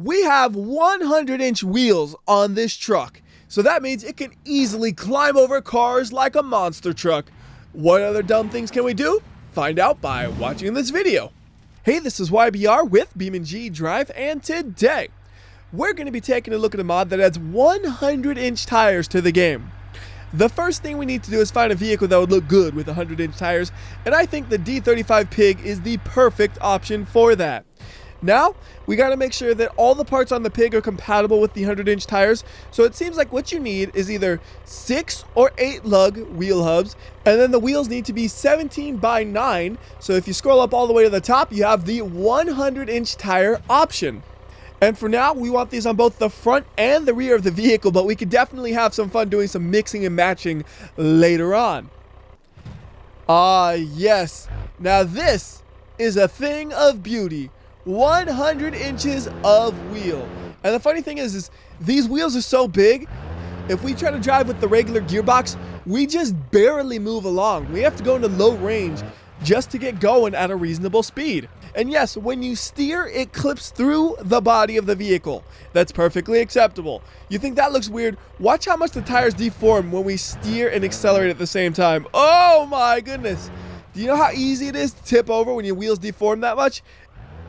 We have 100-inch wheels on this truck, so that means it can easily climb over cars like a monster truck. What other dumb things can we do? Find out by watching this video. Hey, this is WhyBeAre with BeamNG.drive, and today we're going to be taking a look at a mod that adds 100-inch tires to the game. The first thing we need to do is find a vehicle that would look good with 100-inch tires, and I think the D35 Pig is the perfect option for that. Now, we got to make sure that all the parts on the Pig are compatible with the 100-inch tires, so it seems like what you need is either 6 or 8 lug wheel hubs, and then the wheels need to be 17 by 9, so if you scroll up all the way to the top, you have the 100-inch tire option. And for now, we want these on both the front and the rear of the vehicle, but we could definitely have some fun doing some mixing and matching later on. Yes. Now this is a thing of beauty. 100 inches of wheel. And the funny thing is these wheels are so big, if we try to drive with the regular gearbox, we just barely move along. We have to go into low range just to get going at a reasonable speed. And yes, when you steer, it clips through the body of the vehicle. That's perfectly acceptable. You think that looks weird? Watch how much the tires deform when we steer and accelerate at the same time. Oh my goodness. Do you know how easy it is to tip over when your wheels deform that much?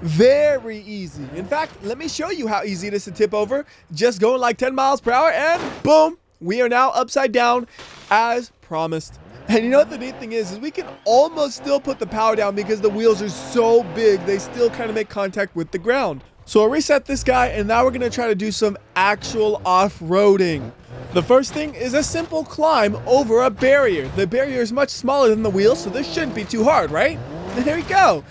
Very easy. In fact, let me show you how easy it is to tip over. Just going like 10 miles per hour and boom, we are now upside down as promised. And you know what the neat thing is we can almost still put the power down because the wheels are so big, they still kind of make contact with the ground. So I'll reset this guy, and now we're going to try to do some actual off-roading. The first thing is a simple climb over a barrier. The barrier is much smaller than the wheels, so this shouldn't be too hard, right? There we go.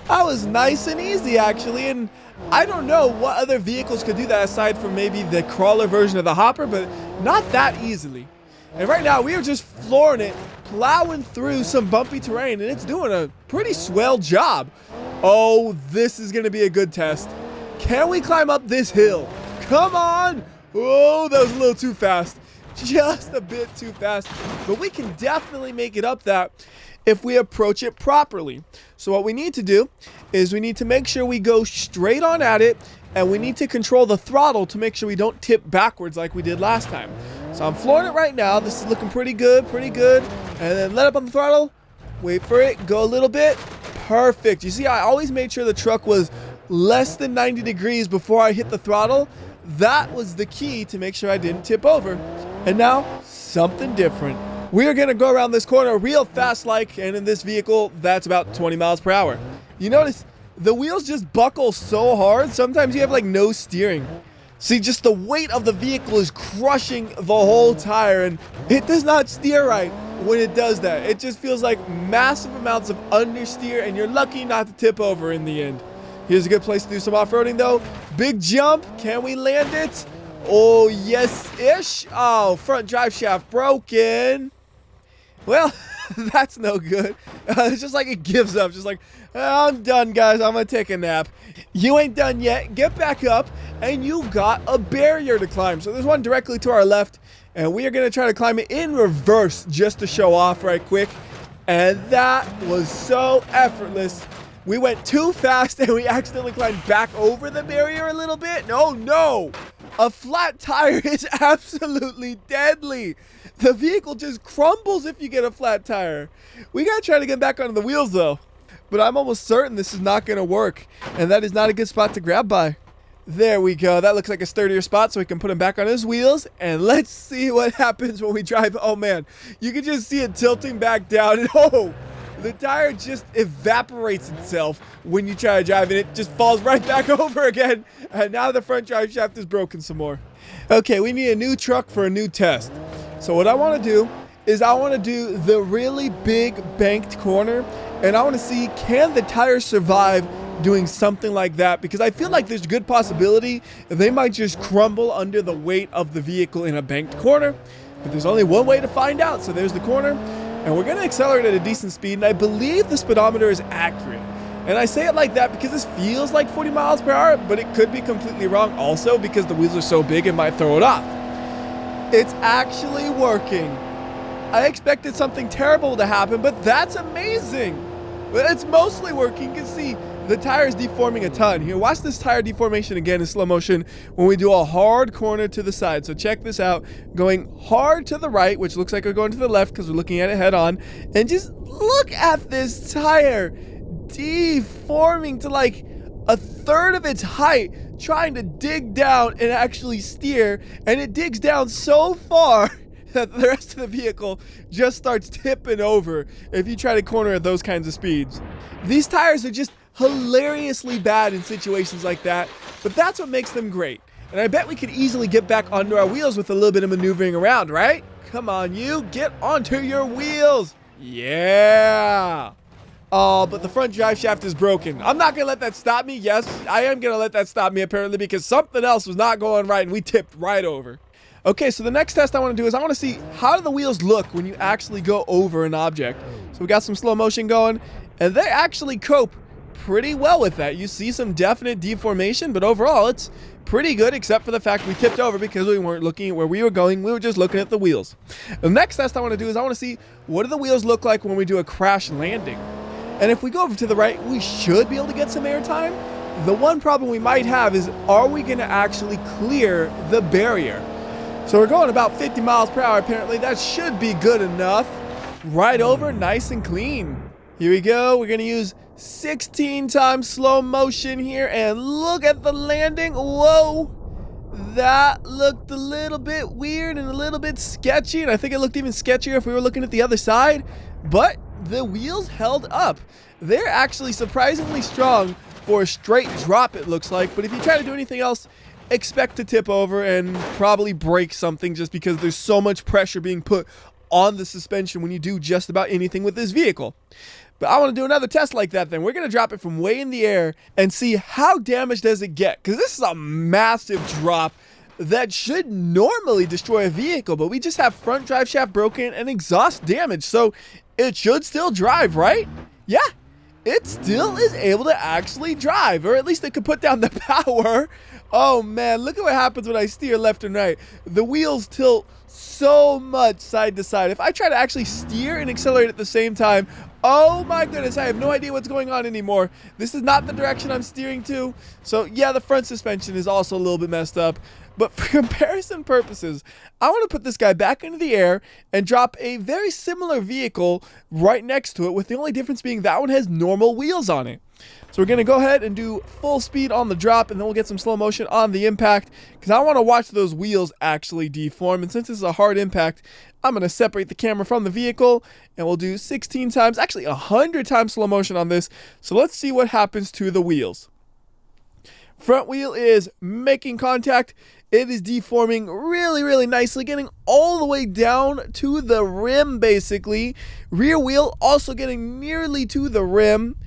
That was nice and easy, actually, and I don't know what other vehicles could do that aside from maybe the crawler version of the hopper, but not that easily. And right now, we are just flooring it, plowing through some bumpy terrain, and it's doing a pretty swell job. Oh, this is going to be a good test. Can we climb up this hill? Come on! Oh, that was a little too fast. Just a bit too fast. But we can definitely make it up that if we approach it properly. So what we need to do is we need to make sure we go straight on at it, and we need to control the throttle to make sure we don't tip backwards like we did last time. So I'm flooring it right now. This is looking pretty good, And then let up on the throttle. Wait for it. Go a little bit. Perfect. You see, I always made sure the truck was less than 90 degrees before I hit the throttle. That was the key to make sure I didn't tip over. And now, something different. We are going to go around this corner real fast and in this vehicle, that's about 20 miles per hour. You notice the wheels just buckle so hard, sometimes you have no steering. See, just the weight of the vehicle is crushing the whole tire, and it does not steer right when it does that. It just feels like massive amounts of understeer, and you're lucky not to tip over in the end. Here's a good place to do some off-roading though. Big jump, can we land it? Oh, yes-ish. Oh, front drive shaft broken. Well, that's no good. It's just like it gives up. Just like, oh, I'm done, guys. I'm going to take a nap. You ain't done yet. Get back up, and you got a barrier to climb. So there's one directly to our left, and we are going to try to climb it in reverse just to show off right quick. And that was so effortless. We went too fast, and we accidentally climbed back over the barrier a little bit. No. A flat tire is absolutely deadly. The vehicle just crumbles if you get a flat tire. We gotta try to get back onto the wheels though. But I'm almost certain this is not gonna work. And that is not a good spot to grab by. There we go. That looks like a sturdier spot so we can put him back on his wheels. And let's see what happens when we drive. Oh man, you can just see it tilting back down. And oh, the tire just evaporates itself when you try to drive, and it just falls right back over again. And now the front drive shaft is broken some more. Okay, we need a new truck for a new test. So what I want to do is I want to do the really big banked corner, and I want to see, can the tires survive doing something like that? Because I feel like there's a good possibility they might just crumble under the weight of the vehicle in a banked corner. But there's only one way to find out. So there's the corner. And we're going to accelerate at a decent speed, and I believe the speedometer is accurate. And I say it like that because this feels like 40 miles per hour, but it could be completely wrong also because the wheels are so big it might throw it off. It's actually working. I expected something terrible to happen, but that's amazing. But it's mostly working. You can see the tire is deforming a ton. Here, watch this tire deformation again in slow motion when we do a hard corner to the side. So check this out. Going hard to the right, which looks like we're going to the left because we're looking at it head on. And just look at this tire deforming to like a third of its height, trying to dig down and actually steer. And it digs down so far that the rest of the vehicle just starts tipping over if you try to corner at those kinds of speeds. These tires are just hilariously bad in situations like that, but that's what makes them great. And I bet we could easily get back onto our wheels with a little bit of maneuvering around, right? Come on, you, get onto your wheels. Yeah. Oh, but the front drive shaft is broken. I'm not gonna let that stop me. Yes, I am gonna let that stop me apparently, because something else was not going right and we tipped right over. Okay, so the next test I want to do is I want to see how do the wheels look when you actually go over an object. So we got some slow motion going, and they actually cope pretty well with that. You see some definite deformation, but overall it's pretty good, except for the fact we tipped over because we weren't looking at where we were going. We were just looking at the wheels. The next test I want to do is I want to see what do the wheels look like when we do a crash landing. And if we go over to the right, we should be able to get some air time. The one problem we might have is, are we going to actually clear the barrier? So we're going about 50 miles per hour apparently. That should be good enough. Right over, nice and clean. Here we go. We're going to use 16 times slow motion here, and look at the landing. Whoa. That looked a little bit weird and a little bit sketchy, and I think it looked even sketchier if we were looking at the other side, but the wheels held up. They're actually surprisingly strong for a straight drop, it looks like, but if you try to do anything else, expect to tip over and probably break something, just because there's so much pressure being put on the suspension when you do just about anything with this vehicle. But I want to do another test like that then. We're going to drop it from way in the air and see how damaged does it get, because this is a massive drop that should normally destroy a vehicle, but we just have front drive shaft broken and exhaust damage, so it should still drive, right? Yeah, it still is able to actually drive, or at least it could put down the power. Oh man, look at what happens when I steer left and right. The wheels tilt so much side to side. If I try to actually steer and accelerate at the same time, oh my goodness, I have no idea what's going on anymore. This is not the direction I'm steering to. So yeah, the front suspension is also a little bit messed up. But for comparison purposes, I want to put this guy back into the air and drop a very similar vehicle right next to it, with the only difference being that one has normal wheels on it. So we're going to go ahead and do full speed on the drop, and then we'll get some slow motion on the impact, because I want to watch those wheels actually deform. And since this is a hard impact, I'm going to separate the camera from the vehicle, and we'll do 16 times, actually 100 times slow motion on this. So let's see what happens to the wheels. Front wheel is making contact. It is deforming really, really nicely, getting all the way down to the rim, basically. Rear wheel also getting nearly to the rim.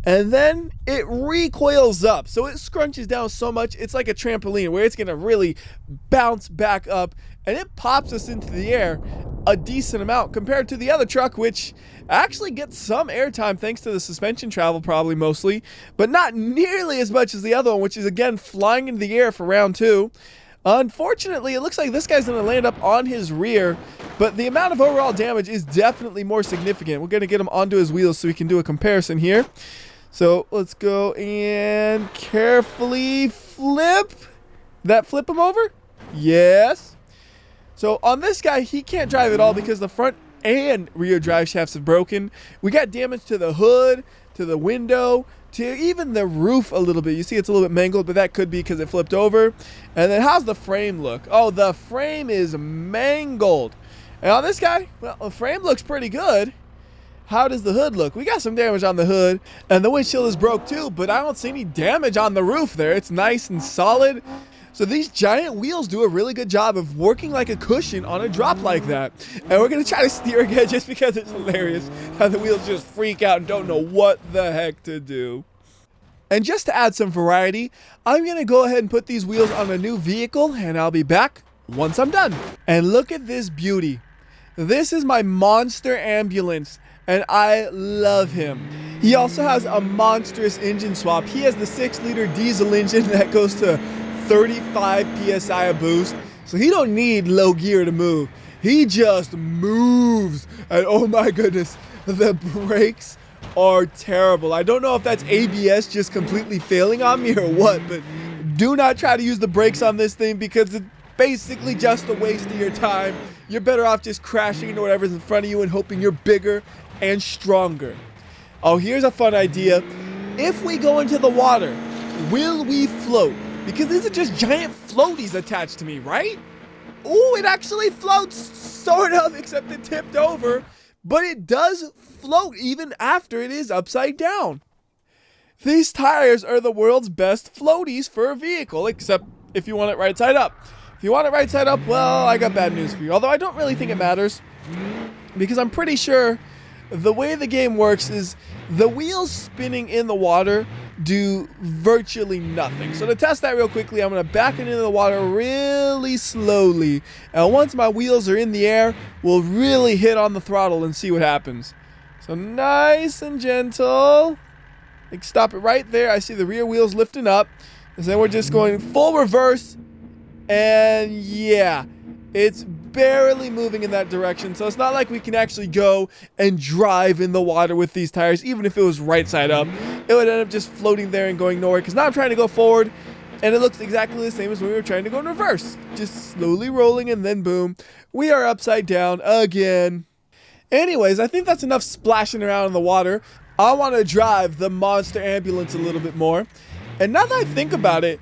And then it recoils up. So it scrunches down so much, it's like a trampoline where it's going to really bounce back up. And it pops us into the air a decent amount compared to the other truck, which actually gets some airtime thanks to the suspension travel, probably mostly, but not nearly as much as the other one, which is again flying into the air for round 2. Unfortunately, it looks like this guy's going to land up on his rear, but the amount of overall damage is definitely more significant. We're going to get him onto his wheels so we can do a comparison here. So let's go and carefully flip. That flip him over? Yes. So on this guy, he can't drive at all because the front and rear drive shafts have broken. We got damage to the hood, to the window, to even the roof a little bit. You see it's a little bit mangled, but that could be because it flipped over. And then how's the frame look? Oh, the frame is mangled. And on this guy, well, the frame looks pretty good. How does the hood look? We got some damage on the hood, and the windshield is broke too, but I don't see any damage on the roof there. It's nice and solid. So these giant wheels do a really good job of working like a cushion on a drop like that. And we're going to try to steer again just because it's hilarious how the wheels just freak out and don't know what the heck to do. And just to add some variety, I'm going to go ahead and put these wheels on a new vehicle, and I'll be back once I'm done. And look at this beauty. This is my monster ambulance, and I love him. He also has a monstrous engine swap. He has the 6-liter diesel engine that goes to 35 PSI a boost, so he don't need low gear to move. He just moves, and oh my goodness, the brakes are terrible. I don't know if that's ABS just completely failing on me or what, but do not try to use the brakes on this thing because it's basically just a waste of your time. You're better off just crashing into whatever's in front of you and hoping you're bigger and stronger. Oh, here's a fun idea. If we go into the water, will we float? Because these are just giant floaties attached to me, right? Ooh, it actually floats, sort of, except it tipped over. But it does float even after it is upside down. These tires are the world's best floaties for a vehicle, except if you want it right side up. If you want it right side up, well, I got bad news for you. Although I don't really think it matters, because I'm pretty sure the way the game works is the wheels spinning in the water do virtually nothing. So to test that real quickly, I'm going to back it into the water really slowly. And once my wheels are in the air, we'll really hit on the throttle and see what happens. So nice and gentle. Like, stop it right there. I see the rear wheels lifting up. And then we're just going full reverse. And yeah, it's barely moving in that direction. So it's not like we can actually go and drive in the water with these tires. Even if it was right side up, it would end up just floating there and going nowhere. Because now I'm trying to go forward, and it looks exactly the same as when we were trying to go in reverse. Just slowly rolling, and then boom, we are upside down again. Anyways, I think that's enough splashing around in the water. I want to drive the monster ambulance a little bit more. And now that I think about it,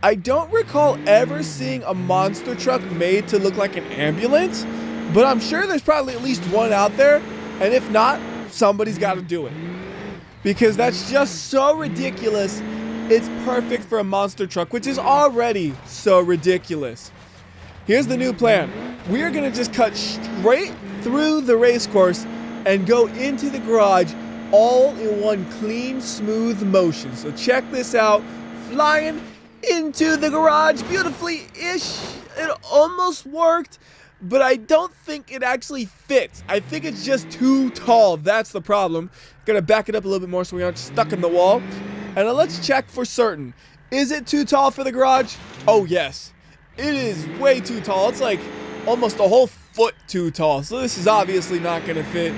I don't recall ever seeing a monster truck made to look like an ambulance, but I'm sure there's probably at least one out there, and if not, somebody's got to do it. Because that's just so ridiculous, it's perfect for a monster truck, which is already so ridiculous. Here's the new plan. We are going to just cut straight through the race course and go into the garage all in one clean, smooth motion. So check this out, flying into the garage beautifully-ish. It almost worked, but I don't think it actually fits. I think it's just too tall. That's the problem. Gonna back it up a little bit more so we aren't stuck in the wall. And let's check for certain. Is it too tall for the garage? Oh yes, it is way too tall. It's like almost a whole foot too tall. So this is obviously not gonna fit.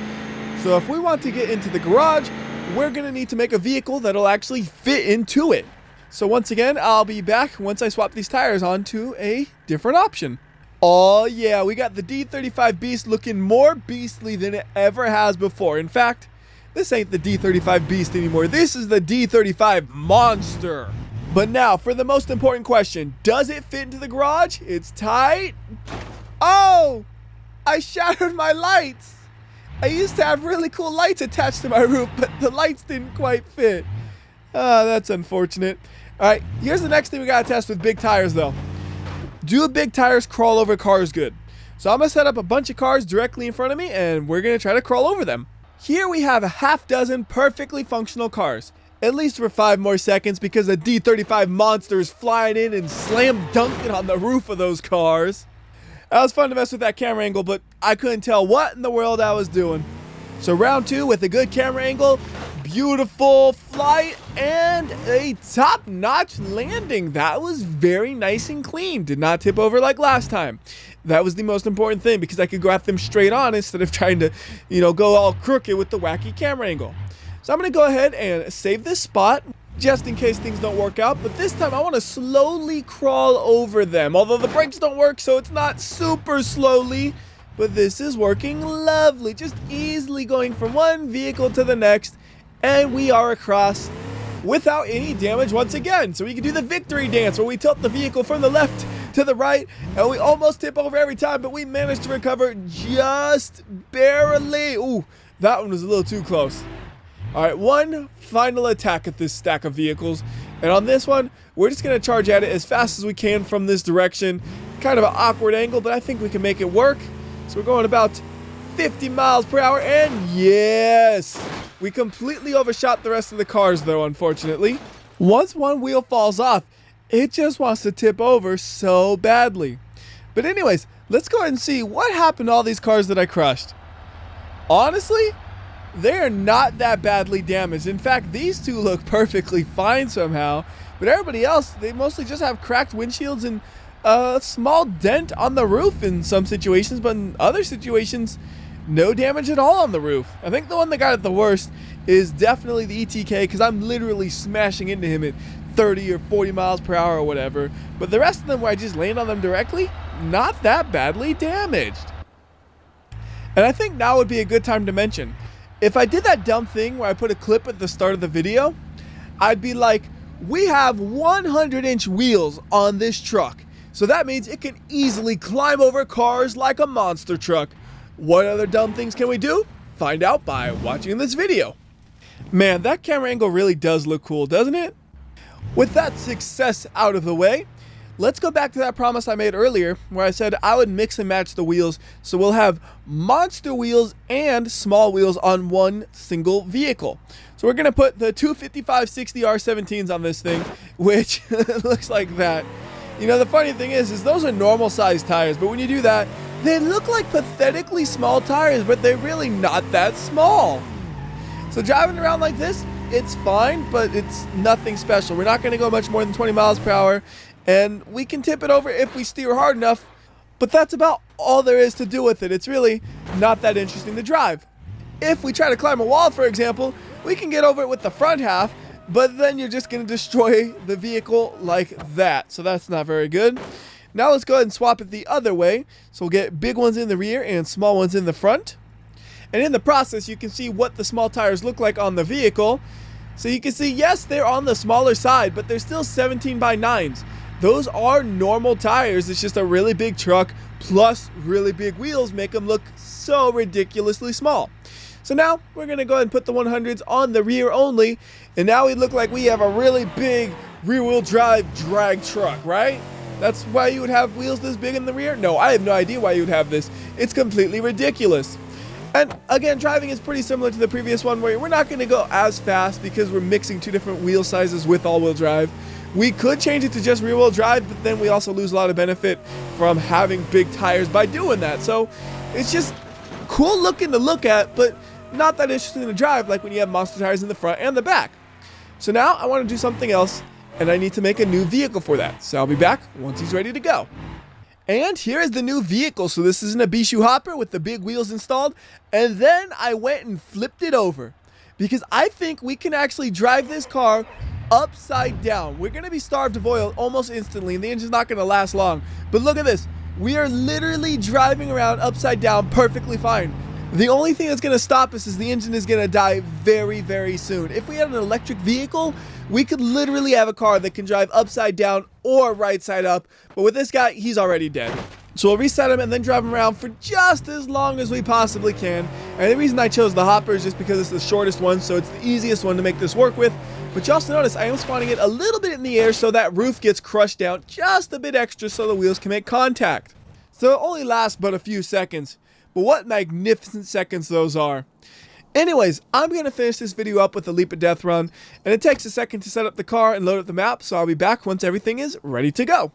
So if we want to get into the garage, we're gonna need to make a vehicle that'll actually fit into it. So once again, I'll be back once I swap these tires onto a different option. Oh yeah, we got the D35 Beast looking more beastly than it ever has before. In fact, this ain't the D35 Beast anymore. This is the D35 Monster. But now, for the most important question, does it fit into the garage? It's tight. Oh, I shattered my lights. I used to have really cool lights attached to my roof, but the lights didn't quite fit. That's unfortunate. All right, here's the next thing we gotta test with big tires though. Do big tires crawl over cars good? So I'm gonna set up a bunch of cars directly in front of me and we're gonna try to crawl over them. Here we have a half dozen perfectly functional cars. At least for 5 more seconds because the D35 Monster is flying in and slam dunking on the roof of those cars. That was fun to mess with that camera angle, but I couldn't tell what in the world I was doing. So round 2 with a good camera angle, beautiful flight, and a top-notch landing. That was very nice and clean. Did not tip over like last time. That was the most important thing because I could go at them straight on instead of trying to, go all crooked with the wacky camera angle. So I'm going to go ahead and save this spot just in case things don't work out. But this time I want to slowly crawl over them. Although the brakes don't work, so it's not super slowly. But this is working lovely. Just easily going from one vehicle to the next. And we are across without any damage once again. So we can do the victory dance where we tilt the vehicle from the left to the right. And we almost tip over every time, but we managed to recover just barely. Ooh, that one was a little too close. All right, one final attack at this stack of vehicles. And on this one, we're just going to charge at it as fast as we can from this direction. Kind of an awkward angle, but I think we can make it work. So we're going about 50 miles per hour, and yes! We completely overshot the rest of the cars, though, unfortunately. Once one wheel falls off, it just wants to tip over so badly. But anyways, let's go ahead and see what happened to all these cars that I crushed. Honestly, they are not that badly damaged. In fact, these two look perfectly fine somehow. But everybody else, they mostly just have cracked windshields and a small dent on the roof in some situations. But in other situations, no damage at all on the roof. I think the one that got it the worst is definitely the ETK, because I'm literally smashing into him at 30 or 40 miles per hour or whatever. But the rest of them, where I just land on them directly, not that badly damaged. And I think now would be a good time to mention, if I did that dumb thing where I put a clip at the start of the video, I'd be like, we have 100-inch wheels on this truck. So that means it can easily climb over cars like a monster truck. What other dumb things can we do? Find out by watching this video. Man, that camera angle really does look cool, doesn't it? With that success out of the way, let's go back to that promise I made earlier where I said I would mix and match the wheels, so we'll have monster wheels and small wheels on one single vehicle. So we're gonna put the two 5560 R17s on this thing, which looks like that. You know, the funny thing is those are normal sized tires, but when you do that, they look like pathetically small tires, but they're really not that small. So driving around like this, it's fine, but it's nothing special. We're not gonna go much more than 20 miles per hour, and we can tip it over if we steer hard enough, but that's about all there is to do with it. It's really not that interesting to drive. If we try to climb a wall, for example, we can get over it with the front half, but then you're just going to destroy the vehicle like that. So that's not very good. Now let's go ahead and swap it the other way. So we'll get big ones in the rear and small ones in the front. And in the process, you can see what the small tires look like on the vehicle. So you can see, yes, they're on the smaller side, but they're still 17x9s. Those are normal tires. It's just a really big truck plus really big wheels make them look so ridiculously small. So now we're going to go ahead and put the 100s on the rear only. And now we look like we have a really big rear-wheel drive drag truck, right? That's why you would have wheels this big in the rear? No, I have no idea why you would have this. It's completely ridiculous. And again, driving is pretty similar to the previous one, where we're not going to go as fast because we're mixing two different wheel sizes with all-wheel drive. We could change it to just rear-wheel drive, but then we also lose a lot of benefit from having big tires by doing that. So it's just cool looking to look at, but not that interesting to drive, like when you have monster tires in the front and the back. So now I want to do something else, and I need to make a new vehicle for that. So I'll be back once he's ready to go. And here is the new vehicle. So this is an Ibishu hopper with the big wheels installed. And then I went and flipped it over because I think we can actually drive this car upside down. We're going to be starved of oil almost instantly, and the engine's not going to last long. But look at this. We are literally driving around upside down perfectly fine. The only thing that's going to stop us is the engine is going to die very, very soon. If we had an electric vehicle, we could literally have a car that can drive upside down or right side up. But with this guy, he's already dead. So we'll reset him and then drive him around for just as long as we possibly can. And the reason I chose the hopper is just because it's the shortest one, so it's the easiest one to make this work with. But you also notice I am spawning it a little bit in the air so that roof gets crushed down just a bit extra so the wheels can make contact. So it only lasts but a few seconds. But what magnificent seconds those are. Anyways, I'm going to finish this video up with a leap of death run, and it takes a second to set up the car and load up the map, so I'll be back once everything is ready to go.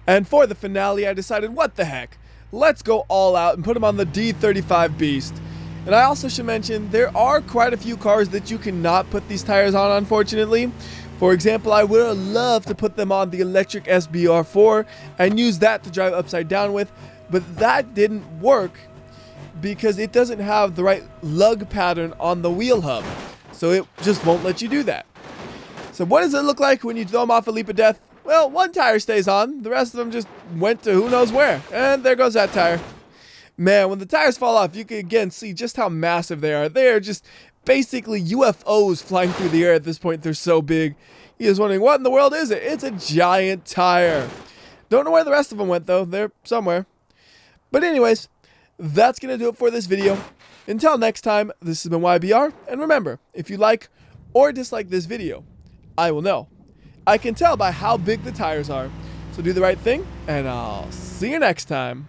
And for the finale, I decided, what the heck, let's go all out and put him on the D35 Beast. And I also should mention, there are quite a few cars that you cannot put these tires on, unfortunately. For example, I would have loved to put them on the electric SBR4 and use that to drive upside down with, but that didn't work because it doesn't have the right lug pattern on the wheel hub. So it just won't let you do that. So what does it look like when you throw them off a leap of death? Well, one tire stays on. The rest of them just went to who knows where. And there goes that tire. Man, when the tires fall off, you can again see just how massive they are. They are just basically UFOs flying through the air at this point. They're so big. You're just wondering, what in the world is it? It's a giant tire. Don't know where the rest of them went, though. They're somewhere. But anyways, that's going to do it for this video. Until next time, this has been WhyBeAre, and remember, if you like or dislike this video, I will know. I can tell by how big the tires are. So do the right thing, and I'll see you next time.